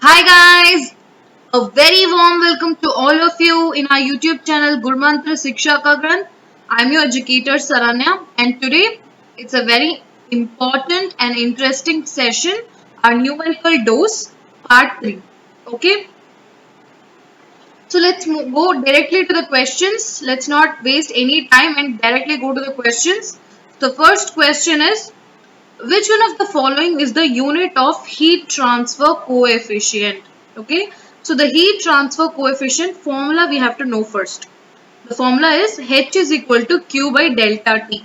Hi guys, a very warm welcome to all of you in our YouTube channel Gurmantra Siksha Ka Granth. I'm your educator Saranya and today it's a very important and interesting session, our numerical dose part 3. Okay, so let's go directly to the questions. Let's not waste any time and directly go to the questions. The first question is, which one of the following is the unit of heat transfer coefficient? Okay, so the heat transfer coefficient formula we have to know first. The formula is H is equal to Q by delta T.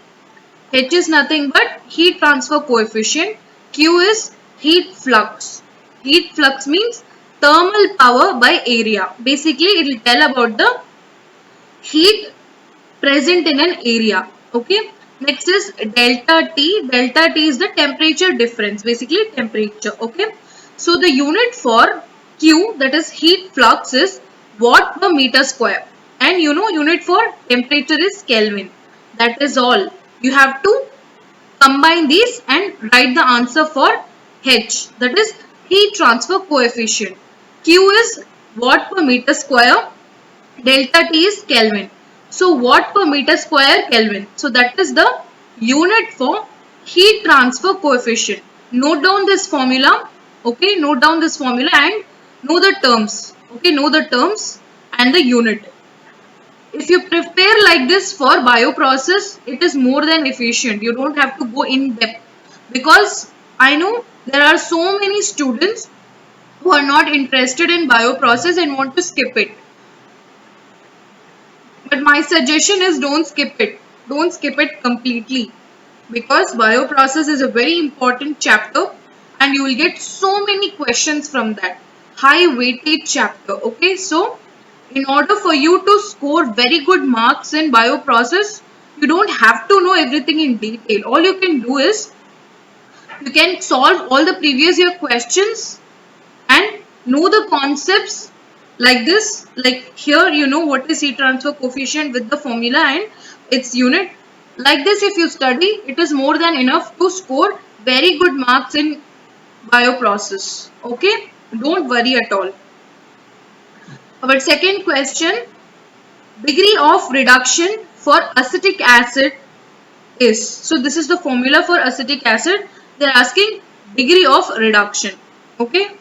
H is nothing but heat transfer coefficient. Q is heat flux. Heat flux means thermal power by area. Basically, it will tell about the heat present in an area. Okay. Next is delta T. Delta T is the temperature difference. Basically temperature. Okay. So the unit for Q, that is heat flux, is watt per meter square. And you know unit for temperature is Kelvin. That is all. You have to combine these and write the answer for H. That is heat transfer coefficient. Q is watt per meter square. Delta T is Kelvin. So watt per meter square Kelvin. So that is the unit for heat transfer coefficient. Note down this formula. Okay, note down this formula and know the terms. Okay, know the terms and the unit. If you prepare like this for bioprocess, it is more than efficient. You don't have to go in depth because I know there are so many students who are not interested in bioprocess and want to skip it. But my suggestion is don't skip it. Don't skip it completely because bioprocess is a very important chapter and you will get so many questions from that. High weightage chapter. Okay, so in order for you to score very good marks in bioprocess, you don't have to know everything in detail. All you can do is you can solve all the previous year questions and know the concepts like this. Like here you know what is heat transfer coefficient with the formula and its unit. Like this, if you study, it is more than enough to score very good marks in bioprocess. Okay, don't worry at all. Our second question, degree of reduction for acetic acid is. So this is the formula for acetic acid. They are asking degree of reduction. Okay.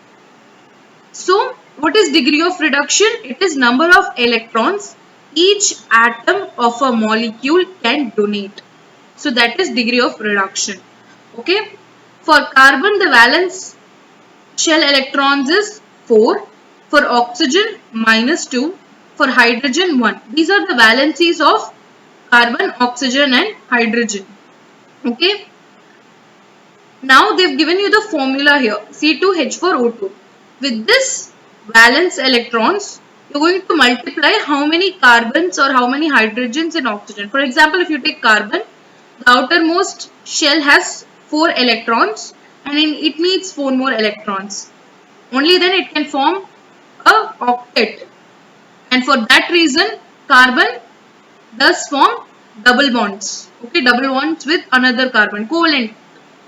So what is degree of reduction? It is number of electrons each atom of a molecule can donate. So that is degree of reduction. Okay. For carbon, the valence shell electrons is 4. For oxygen, -2. For hydrogen, 1. These are the valencies of carbon, oxygen and hydrogen. Okay. Now they've given you the formula here, C2H4O2. With this valence electrons, you're going to multiply how many carbons or how many hydrogens in oxygen. For example, if you take carbon, the outermost shell has 4 electrons and it needs 4 more electrons. Only then it can form a octet. And for that reason, carbon does form double bonds. Okay, double bonds with another carbon, covalent.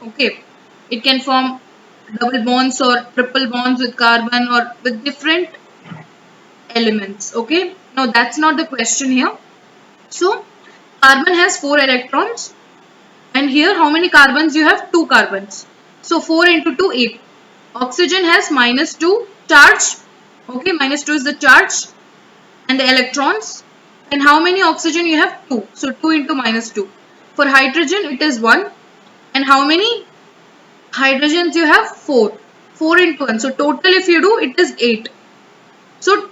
Okay, it can form double bonds or triple bonds with carbon or with different elements. Okay, now that's not the question here. So carbon has 4 electrons and here how many carbons you have? 2 carbons. So 4 into 2, 8. Oxygen has -2 charge. Okay, -2 is the charge and the electrons. And how many oxygen you have? 2. So 2 into -2. For hydrogen it is 1. And how many hydrogens you have? 4. 4 into 1. So total if you do, it is 8. So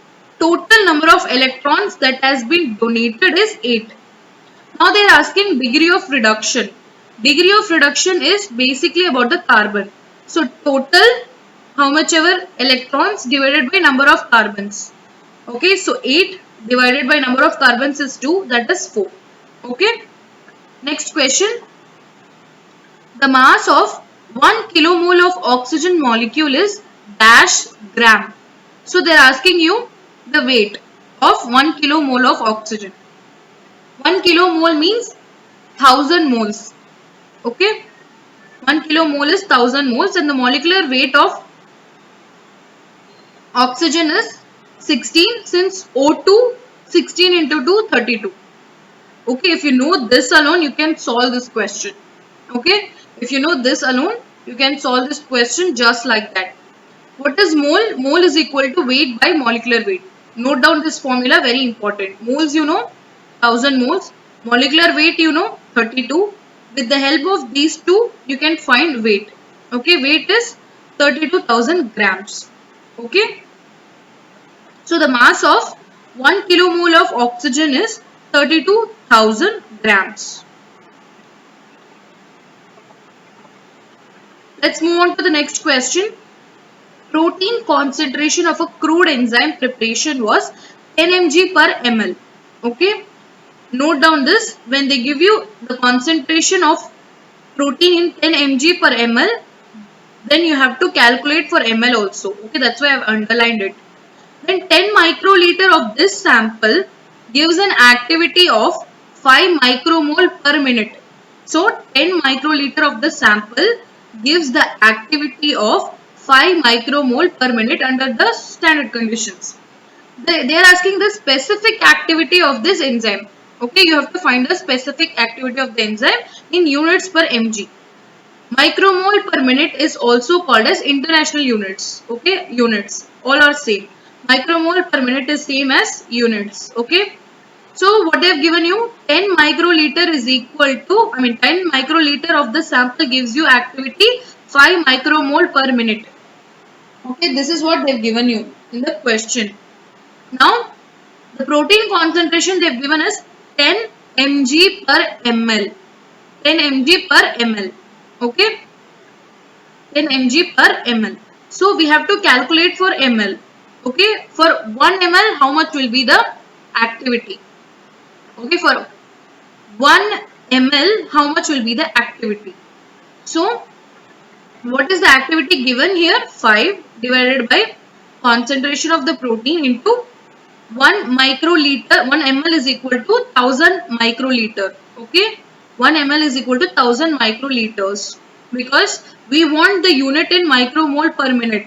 total number of electrons that has been donated is 8. Now they are asking degree of reduction. Degree of reduction is basically about the carbon. So total, how much ever electrons divided by number of carbons. Okay, so 8 divided by number of carbons is 2, that is 4. Okay. Next question. The mass of 1 kilomole of oxygen molecule is dash gram. So they are asking you the weight of 1 kilomole of oxygen. 1 kilomole means 1000 moles. Okay. 1 kilomole is 1000 moles and the molecular weight of Oxygen is 16, since O2 16 into 2 32. Okay, if you know this alone, you can solve this question. Okay, if you know this alone, you can solve this question just like that. What is mole? Mole is equal to weight by molecular weight. Note down this formula, very important. Moles, you know, 1000 moles. Molecular weight, you know, 32. With the help of these two, you can find weight. Okay, weight is 32,000 grams. Okay, so the mass of 1 kilomole of oxygen is 32,000 grams. Let's move on to the next question. Protein concentration of a crude enzyme preparation was 10 mg per ml. Okay, note down this. When they give you the concentration of protein in 10 mg per ml, then you have to calculate for ml also. Okay, that's why I've underlined it. Then 10 microliter of this sample gives an activity of 5 micromole per minute. So 10 microliter of the sample gives the activity of 5 micromole per minute under the standard conditions. They are asking the specific activity of this enzyme. Okay, you have to find the specific activity of the enzyme in units per mg. Micromole per minute is also called as international units. Okay, units all are same. Micromole per minute is same as units. Okay, so what they have given you, 10 microliter is equal to, 10 microliter of the sample gives you activity 5 micromole per minute. Okay, this is what they have given you in the question. Now, the protein concentration they have given us 10 mg per ml. 10 mg per ml. Okay, 10 mg per ml. So we have to calculate for ml. Okay, for 1 ml, how much will be the activity? Okay, for 1 ml, how much will be the activity? So, what is the activity given here? 5 divided by concentration of the protein into 1 microliter. 1 ml is equal to 1000 microliter. Okay, 1 ml is equal to 1000 microliters, because we want the unit in micromole per minute.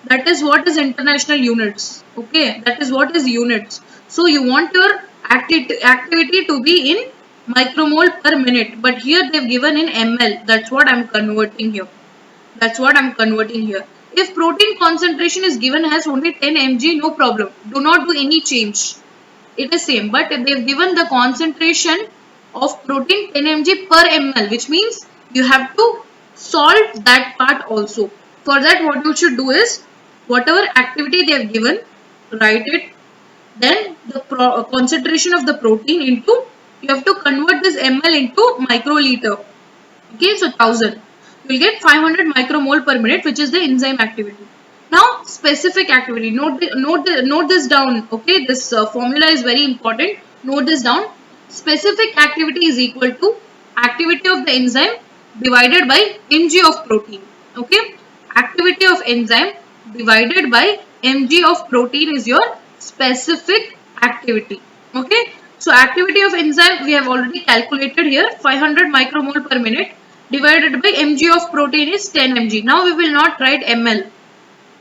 That is what is international units. Okay, that is what is units. So you want your activity to be in micromole per minute, but here they've given in ml. That's what I'm converting here. That's what I'm converting here. If protein concentration is given as only 10 mg, no problem. Do not do any change. It is same. But they've given the concentration of protein 10 mg per ml, which means you have to solve that part also. For that, what you should do is, whatever activity they have given, write it. Then the concentration of the protein into, you have to convert this ml into microliter. Okay, so 1000. You will get 500 micromole per minute, which is the enzyme activity. Now, specific activity. Note this down. Okay, this formula is very important. Note this down. Specific activity is equal to activity of the enzyme divided by mg of protein. Okay, activity of enzyme divided by mg of protein is your specific activity. Okay, so activity of enzyme we have already calculated here, 500 micromole per minute divided by mg of protein is 10 mg. Now we will not write ml.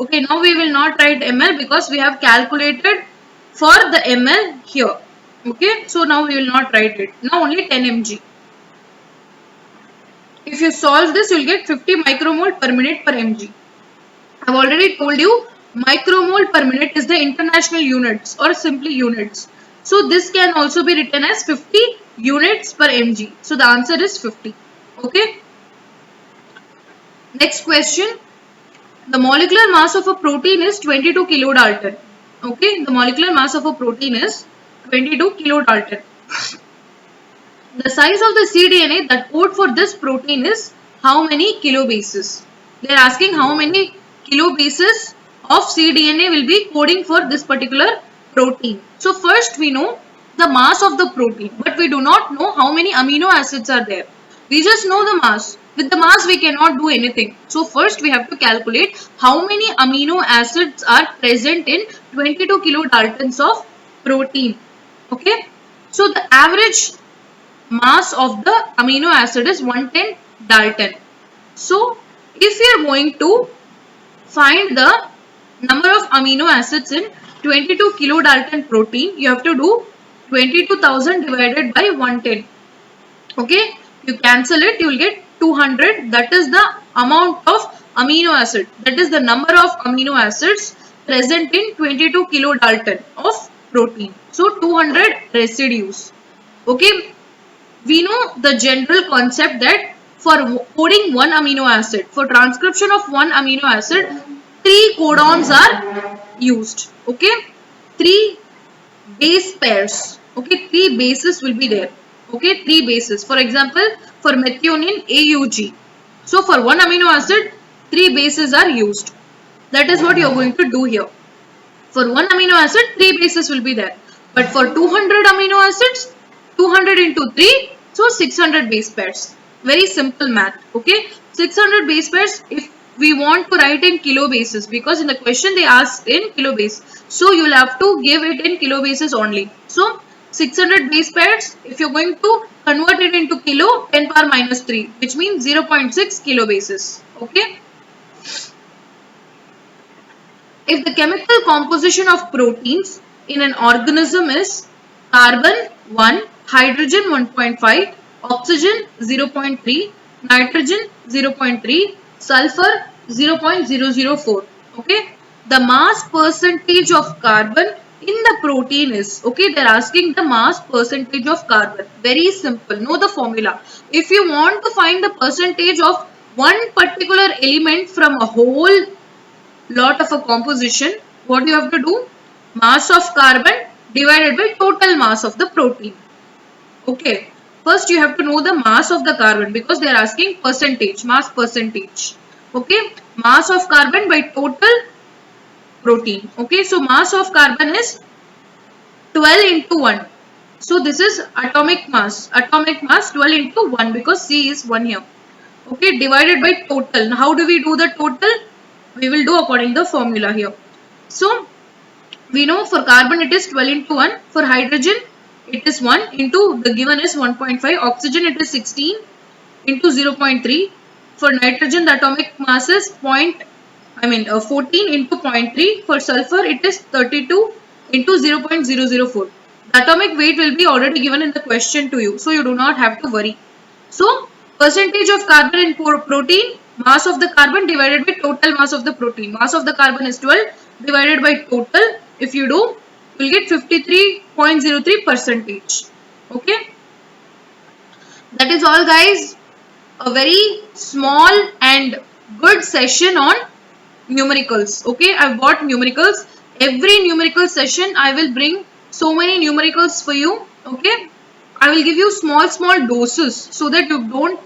Okay, now we will not write ml because we have calculated for the ml here. Okay, so now we will not write it. Now only 10 mg. If you solve this, you will get 50 micromole per minute per mg. I have already told you micromole per minute is the international units or simply units. So this can also be written as 50 units per mg. So the answer is 50. Okay. Next question. The molecular mass of a protein is 22 kilodalton. Okay. The molecular mass of a protein is 22 kilodalton. The size of the cDNA that code for this protein is how many kilobases? They are asking how many kilobases of cDNA will be coding for this particular protein. So first we know the mass of the protein, but we do not know how many amino acids are there. We just know the mass. With the mass we cannot do anything. So first we have to calculate how many amino acids are present in 22 kilodaltons of protein. Okay. So the average mass of the amino acid is 110 dalton. So if we are going to find the Number of amino acids in 22 kilodalton protein, you have to do 22,000 divided by 110. Okay, you cancel it, you will get 200. That is the amount of amino acid, that is the number of amino acids present in 22 kilodalton of protein. So 200 residues. Okay, we know the general concept that for coding one amino acid, for transcription of one amino acid, 3 codons are used. Okay, 3 base pairs. Okay, 3 bases will be there. Okay, 3 bases. For example, for methionine, AUG. So for one amino acid, 3 bases are used. That is what you are going to do here. For one amino acid, 3 bases will be there. But for 200 amino acids, 200 into 3, so 600 base pairs. Very simple math. Okay, 600 base pairs if we want to write in kilo bases, because in the question they asked in kilo base. So you will have to give it in kilo bases only. So 600 base pairs, if you are going to convert it into kilo, 10 power minus 3, which means 0.6 kilo bases. Okay. If the chemical composition of proteins in an organism is carbon 1, hydrogen 1.5, oxygen 0.3, nitrogen 0.3, sulfur 0.004. Okay, the mass percentage of carbon in the protein is, okay, they're asking the mass percentage of carbon. Very simple, know the formula. If you want to find the percentage of one particular element from a whole lot of a composition, what you have to do? Mass of carbon divided by total mass of the protein. Okay. First you have to know the mass of the carbon, because they are asking percentage, mass percentage. Okay. Mass of carbon by total protein. Okay. So mass of carbon is 12 into 1. So this is atomic mass. Atomic mass 12 into 1, because C is 1 here. Okay. Divided by total. Now how do we do the total? We will do according to the formula here. So we know for carbon it is 12 into 1, for hydrogen it is 1 into the given is 1.5, oxygen it is 16 into 0.3, for nitrogen the atomic mass is 14 into 0.3, for sulfur it is 32 into 0.004. The atomic weight will be already given in the question to you, so you do not have to worry. So percentage of carbon in protein, mass of the carbon divided by total mass of the protein. Mass of the carbon is 12 divided by total. If you do, you will get 53.03 percentage. Okay. That is all, guys. A very small and good session on numericals. Okay. I've got numericals. Every numerical session I will bring so many numericals for you. Okay. I will give you small doses so that you don't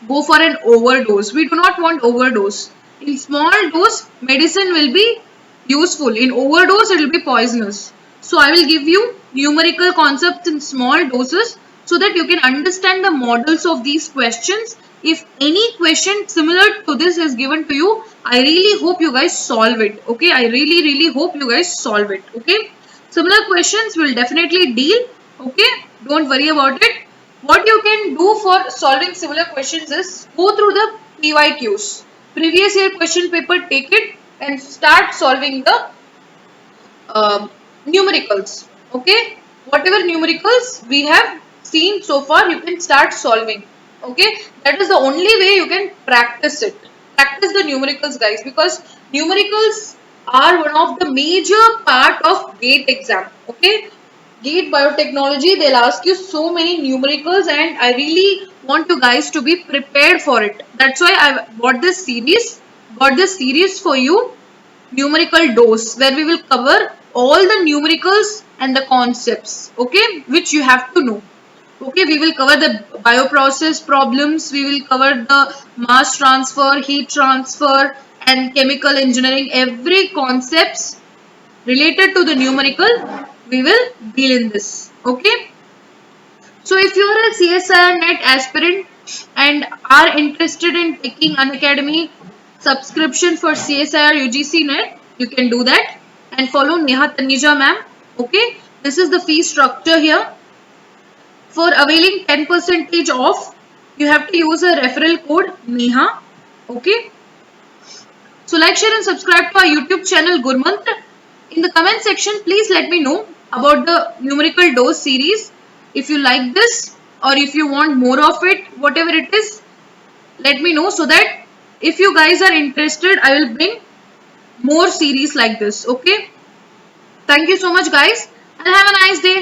go for an overdose. We do not want overdose. In small dose, medicine will be useful. In overdose, it will be poisonous. So I will give you numerical concepts in small doses so that you can understand the models of these questions. If any question similar to this is given to you, I really hope you guys solve it. Okay, I really hope you guys solve it. Okay, similar questions will definitely deal. Okay, don't worry about it. What you can do for solving similar questions is go through the PYQs, previous year question paper, take it and start solving the numericals. Okay, whatever numericals we have seen so far, you can start solving. Okay, that is the only way you can practice it. Practice the numericals, guys, because numericals are one of the major part of GATE exam. Okay, GATE biotechnology, they'll ask you so many numericals, and I really want you guys to be prepared for it. That's why I got this series for you, numerical dose, where we will cover all the numericals and the concepts, okay, which you have to know. Okay, we will cover the bioprocess problems, we will cover the mass transfer, heat transfer, and chemical engineering. Every concepts related to the numerical, we will deal in this. Okay. So if you are a CSIR NET aspirant and are interested in taking Unacademy subscription for CSIR UGC NET, you can do that and follow Neha Tanija ma'am. Okay, this is the fee structure here. For availing 10% off, you have to use a referral code NEHA. Okay. So like, share and subscribe to our YouTube channel Gurmantra. In the comment section, please let me know about the numerical dose series. If you like this or if you want more of it, whatever it is, let me know, so that if you guys are interested, I will bring more series like this. Okay. Thank you so much guys, and have a nice day.